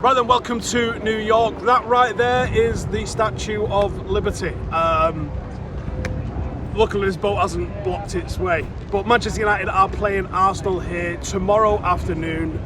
Right then, welcome to New York. That right there is the Statue of Liberty. Luckily this boat hasn't blocked its way. But Manchester United are playing Arsenal here tomorrow afternoon.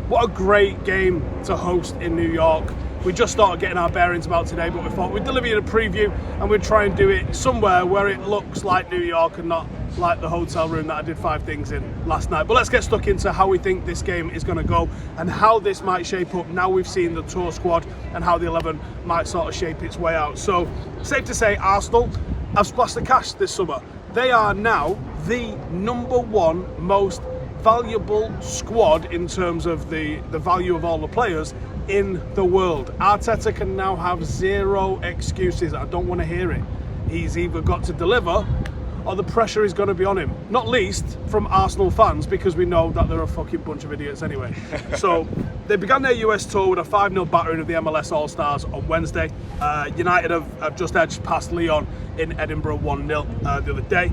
What a great game to host in New York. We just started getting our bearings about today, but we thought we'd deliver you a preview and we'd try and do it somewhere where it looks like New York and not like the hotel room that I did 5 things in last night. But let's get stuck into how we think this game is going to go and how this might shape up now we've seen the tour squad and how the 11 might sort of shape its way out. So safe to say Arsenal have splashed the cash this summer. They are now the #1 most valuable squad in terms of the value of all the players in the world. Arteta can now have 0 excuses. I don't want to hear it. He's either got to deliver or the pressure is going to be on him. Not least from Arsenal fans, because we know that they're a fucking bunch of idiots anyway. So they began their US tour with a 5-0 battering of the MLS All-Stars on Wednesday. United have just edged past Lyon in Edinburgh 1-0 the other day.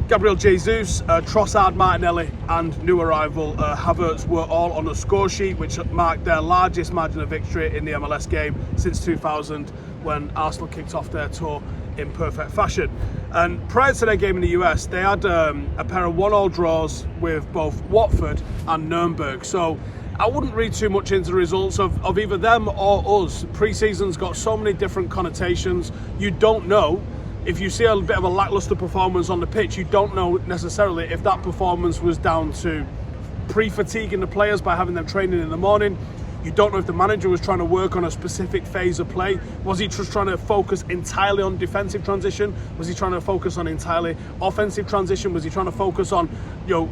Gabriel Jesus, Trossard, Martinelli and new arrival Havertz were all on the score sheet, which marked their largest margin of victory in the MLS game since 2000, when Arsenal kicked off their tour in perfect fashion. And prior to their game in the US, they had a pair of 1-1 draws with both Watford and Nurnberg. So I wouldn't read too much into the results of either them or us. Pre-season's got so many different connotations. You don't know. If you see a bit of a lackluster performance on the pitch, you don't know necessarily if that performance was down to pre-fatiguing the players by having them training in the morning. You don't know if the manager was trying to work on a specific phase of play. Was he just trying to focus entirely on defensive transition? Was he trying to focus on entirely offensive transition? Was he trying to focus on,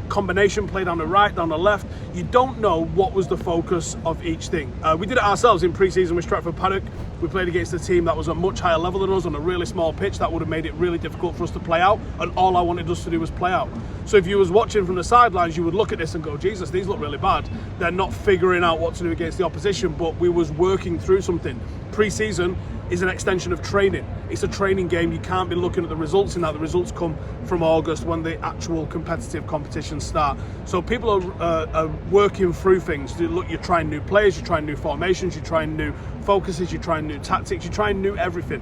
combination play down the right, down the left? You don't know what was the focus of each thing. We did it ourselves in pre-season with Stratford Paddock. We played against a team that was a much higher level than us on a really small pitch. That would have made it really difficult for us to play out, and all I wanted us to do was play out. So if you was watching from the sidelines, you would look at this and go, Jesus, these look really bad. They're not figuring out what to do against the opposition, but we was working through something. Pre-season is an extension of training. It's a training game. You can't be looking at the results in that. The results come from August when the actual competitive competitions start. So people are working through things. Look, you're trying new players, you're trying new formations, you're trying new focuses, you're trying new tactics, you're trying new everything.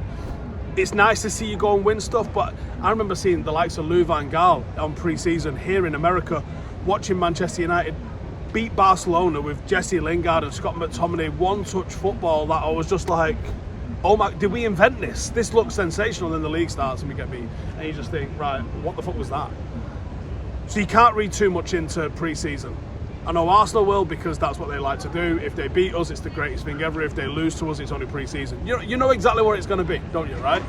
It's nice to see you go and win stuff, but I remember seeing the likes of Lou Van Gaal on pre-season here in America, watching Manchester United beat Barcelona with Jesse Lingard and Scott McTominay, one-touch football that I was just like, oh my, did we invent this? This looks sensational. Then the league starts and we get beat. And you just think, right, what the fuck was that? So you can't read too much into pre-season. I know Arsenal will, because that's what they like to do. If they beat us, it's the greatest thing ever. If they lose to us, it's only pre-season. You know exactly what it's going to be, don't you, right?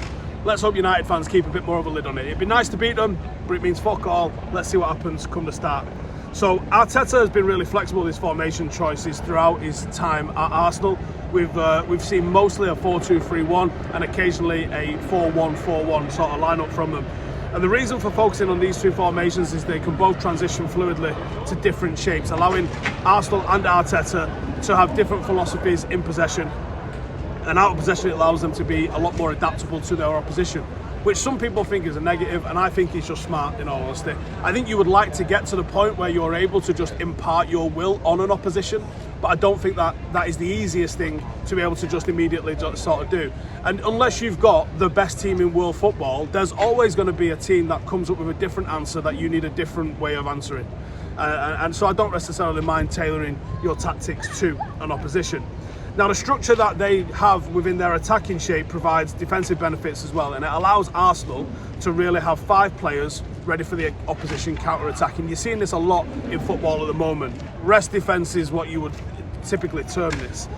Let's hope United fans keep a bit more of a lid on it. It'd be nice to beat them, but it means fuck all. Let's see what happens come the start. So Arteta has been really flexible with his formation choices throughout his time at Arsenal. We've seen mostly a 4-2-3-1 and occasionally a 4-1-4-1 sort of lineup from them. And the reason for focusing on these two formations is they can both transition fluidly to different shapes, allowing Arsenal and Arteta to have different philosophies in possession. And out of possession, it allows them to be a lot more adaptable to their opposition, which some people think is a negative, and I think it's just smart, in all honesty. I think you would like to get to the point where you're able to just impart your will on an opposition, but I don't think that is the easiest thing to be able to just immediately sort of do. And unless you've got the best team in world football, there's always going to be a team that comes up with a different answer that you need a different way of answering. And so I don't necessarily mind tailoring your tactics to an opposition. Now, the structure that they have within their attacking shape provides defensive benefits as well, and it allows Arsenal to really have 5 players ready for the opposition counter-attacking. You're seeing this a lot in football at the moment. Rest defence is what you would typically term this.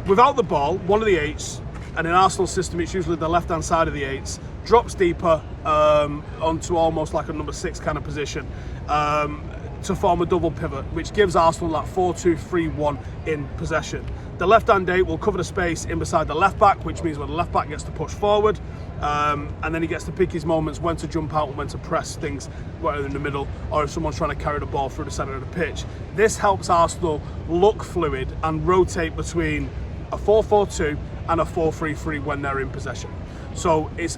Without the ball, one of the 8s, and in Arsenal's system it's usually the left-hand side of the 8s, drops deeper onto almost like a number 6 kind of position, to form a double pivot, which gives Arsenal that 4-2-3-1 in possession. The left-hand 8 will cover the space in beside the left-back, which means when the left-back gets to push forward, and then he gets to pick his moments when to jump out and when to press things, whether in the middle or if someone's trying to carry the ball through the centre of the pitch. This helps Arsenal look fluid and rotate between a 4-4-2 and a 4-3-3 when they're in possession. So it's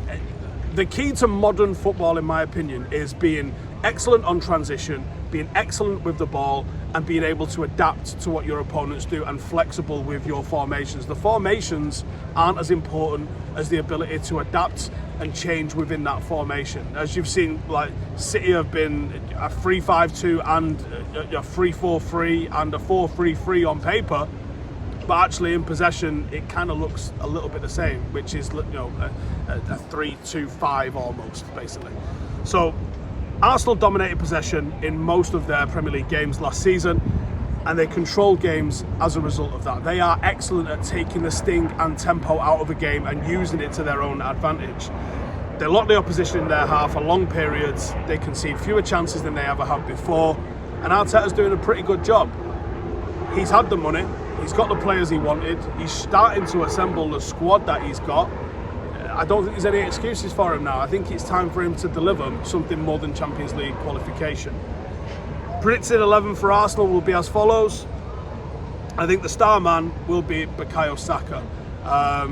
the key to modern football, in my opinion, is being excellent on transition, being excellent with the ball, and being able to adapt to what your opponents do and flexible with your formations. The formations aren't as important as the ability to adapt and change within that formation. As you've seen, like City have been a 3-5-2 and a 3-4-3 and a 4-3-3 on paper, but actually in possession it kind of looks a little bit the same, which is, you know, a 3-2-5 almost, basically. So Arsenal dominated possession in most of their Premier League games last season, and they controlled games as a result of that. They are excellent at taking the sting and tempo out of a game and using it to their own advantage. They lock the opposition in their half for long periods. They concede fewer chances than they ever have before, and Arteta's doing a pretty good job. He's had the money, he's got the players he wanted, he's starting to assemble the squad that he's got. I don't think there's any excuses for him now. I think it's time for him to deliver something more than Champions League qualification. Predicted 11 for Arsenal will be as follows. I think the star man will be Bukayo Saka.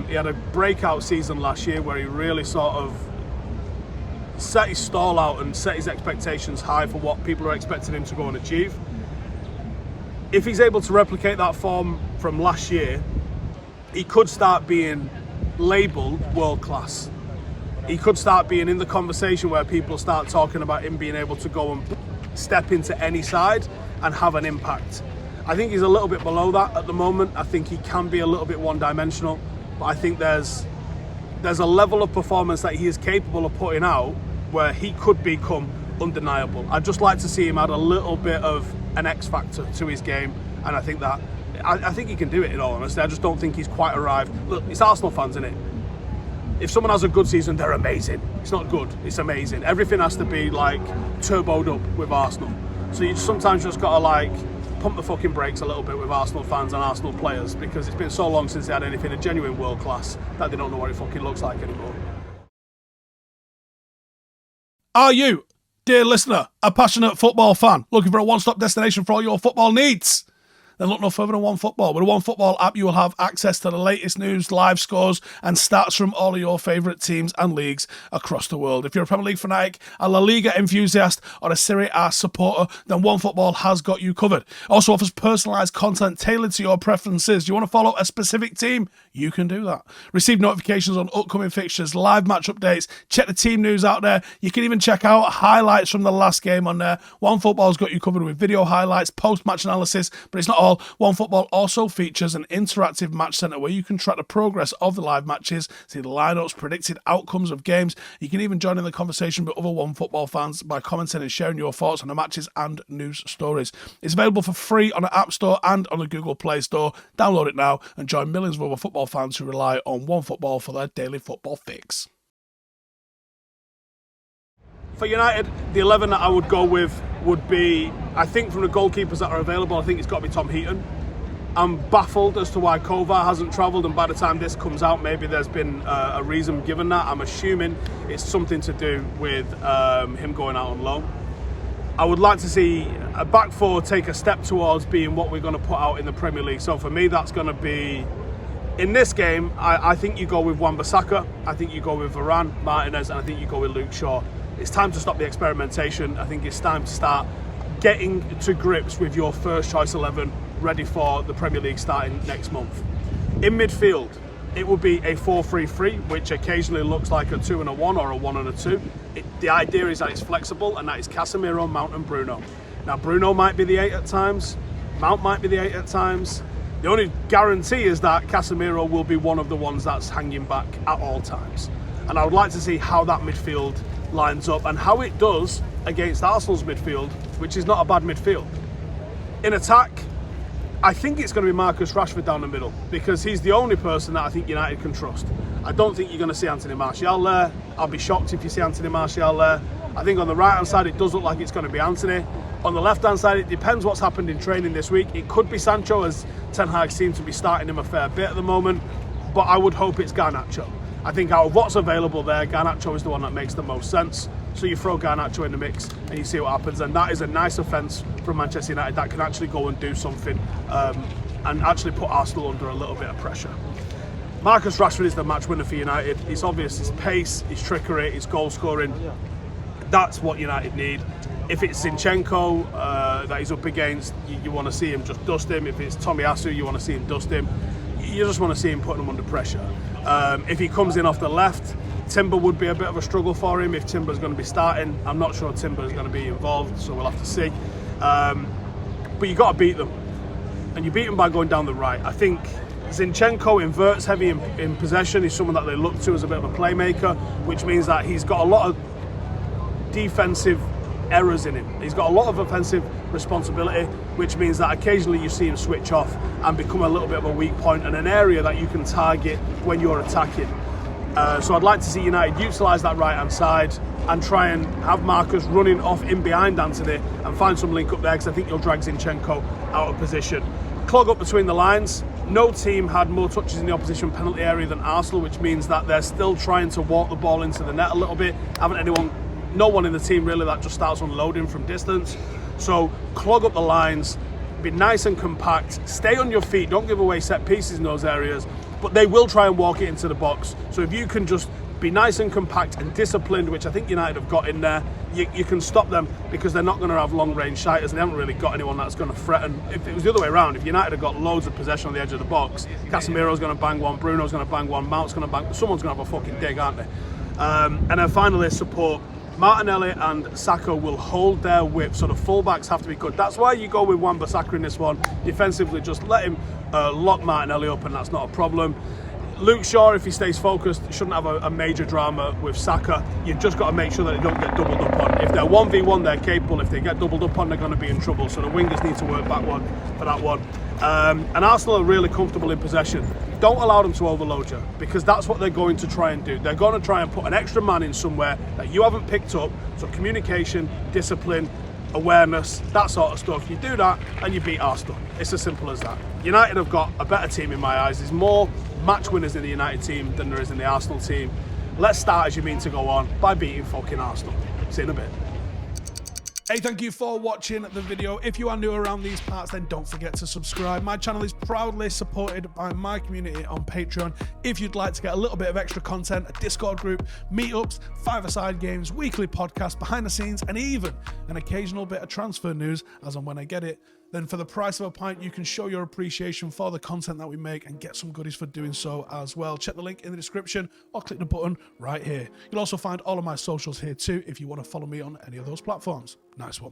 He had a breakout season last year where he really sort of set his stall out and set his expectations high for what people are expecting him to go and achieve. If he's able to replicate that form from last year, he could start being labelled world class. He could start being in the conversation where people start talking about him being able to go and step into any side and have an impact. I think he's a little bit below that at the moment. I think he can be a little bit one-dimensional, but I think there's a level of performance that he is capable of putting out where he could become undeniable. I'd just like to see him add a little bit of an X factor to his game, and I think he can do it, in all honesty. I just don't think he's quite arrived. Look, it's Arsenal fans, isn't it? If someone has a good season, they're amazing. It's not good, it's amazing. Everything has to be like turboed up with Arsenal. So you sometimes just gotta like pump the fucking brakes a little bit with Arsenal fans and Arsenal players, because it's been so long since they had anything a genuine world class that they don't know what it fucking looks like anymore. Are you, dear listener, a passionate football fan looking for a one-stop destination for all your football needs? Then look no further than OneFootball. With the OneFootball app, you will have access to the latest news, live scores, and stats from all of your favourite teams and leagues across the world. If you're a Premier League fanatic, a La Liga enthusiast, or a Serie A supporter, then OneFootball has got you covered. It also offers personalised content tailored to your preferences. Do you want to follow a specific team? You can do that. Receive notifications on upcoming fixtures, live match updates, check the team news out there. You can even check out highlights from the last game on there. OneFootball's got you covered with video highlights, post-match analysis, but it's not all. OneFootball also features an interactive match centre where you can track the progress of the live matches, see the lineups, predicted outcomes of games. You can even join in the conversation with other OneFootball fans by commenting and sharing your thoughts on the matches and news stories. It's available for free on the App Store and on the Google Play Store. Download it now and join millions of other football fans who rely on OneFootball for their daily football fix. For United, the 11 that I would go with would be, I think from the goalkeepers that are available, I think it's got to be Tom Heaton. I'm baffled as to why Kovar hasn't travelled, and by the time this comes out, maybe there's been a reason given that. I'm assuming it's something to do with him going out on loan. I would like to see a back four take a step towards being what we're going to put out in the Premier League. So for me, that's going to be, in this game, I think you go with Wan-Bissaka, I think you go with Varane, Martinez, and I think you go with Luke Shaw. It's time to stop the experimentation. I think it's time to start getting to grips with your first choice 11 ready for the Premier League starting next month. In midfield, it will be a 4-3-3, which occasionally looks like a 2 and a 1 or a 1 and a 2. The idea is that it's flexible, and that is Casemiro, Mount and Bruno. Now, Bruno might be the 8 at times, Mount might be the 8 at times. The only guarantee is that Casemiro will be one of the ones that's hanging back at all times. And I would like to see how that midfield lines up and how it does against Arsenal's midfield, which is not a bad midfield. In attack, I think it's going to be Marcus Rashford down the middle, because he's the only person that I think United can trust. I don't think you're going to see Anthony Martial there. I'll be shocked if you see Anthony Martial there. I think on the right hand side it does look like it's going to be Anthony. On the left hand side, it depends what's happened in training this week. It could be Sancho, as Ten Hag seems to be starting him a fair bit at the moment, but I would hope it's Garnacho. I think out of what's available there, Garnacho is the one that makes the most sense. So you throw Garnacho in the mix and you see what happens, and that is a nice offence from Manchester United that can actually go and do something and actually put Arsenal under a little bit of pressure. Marcus Rashford is the match winner for United. It's obvious his pace, his trickery, his goal scoring. That's what United need. If it's Zinchenko that he's up against, you want to see him just dust him. If it's Tomiyasu, you want to see him dust him. You just want to see him putting him under pressure. If he comes in off the left, Timber would be a bit of a struggle for him if Timber's going to be starting. I'm not sure Timber's going to be involved, so we'll have to see. But you got to beat them. And you beat them by going down the right. I think Zinchenko inverts heavy in possession. He's someone that they look to as a bit of a playmaker, which means that he's got a lot of defensive errors in him. He's got a lot of offensive responsibility, which means that occasionally you see him switch off and become a little bit of a weak point and an area that you can target when you're attacking. So I'd like to see United utilise that right hand side and try and have Marcus running off in behind Anthony and find some link up there, because I think you'll drag Zinchenko out of position. Clog up between the lines. No team had more touches in the opposition penalty area than Arsenal, which means that they're still trying to walk the ball into the net a little bit. No one in the team really that just starts unloading from distance. So clog up the lines, be nice and compact, stay on your feet, don't give away set pieces in those areas, but they will try and walk it into the box. So if you can just be nice and compact and disciplined, which I think United have got in there, you can stop them, because they're not going to have long range shiters. They haven't really got anyone that's going to threaten. If it was the other way around, if United have got loads of possession on the edge of the box, Casemiro's going to bang one, Bruno's going to bang one, Mount's going to bang, someone's going to have a fucking dig, aren't they? And then finally, support. Martinelli and Saka will hold their whip, so the fullbacks have to be good. That's why you go with Wan-Bissaka in this one. Defensively, just let him lock Martinelli up, and that's not a problem. Luke Shaw, if he stays focused, shouldn't have a major drama with Saka. You've just got to make sure that they don't get doubled up on. If they're 1v1, they're capable. If they get doubled up on, they're going to be in trouble. So the wingers need to work backward for that one. And Arsenal are really comfortable in possession. Don't allow them to overload you, because that's what they're going to try and do. They're going to try and put an extra man in somewhere that you haven't picked up. So communication, discipline, awareness, that sort of stuff. You do that and you beat Arsenal. It's as simple as that. United have got a better team in my eyes. There's more match winners in the United team than there is in the Arsenal team. Let's start as you mean to go on by beating fucking Arsenal. See you in a bit. Hey, thank you for watching the video. If you are new around these parts, then don't forget to subscribe. My channel is proudly supported by my community on Patreon. If you'd like to get a little bit of extra content, a Discord group, meetups, five-a-side games, weekly podcasts, behind the scenes, and even an occasional bit of transfer news as and when I get it, then for the price of a pint, you can show your appreciation for the content that we make and get some goodies for doing so as well. Check the link in the description or click the button right here. You'll also find all of my socials here too if you want to follow me on any of those platforms. Nice one.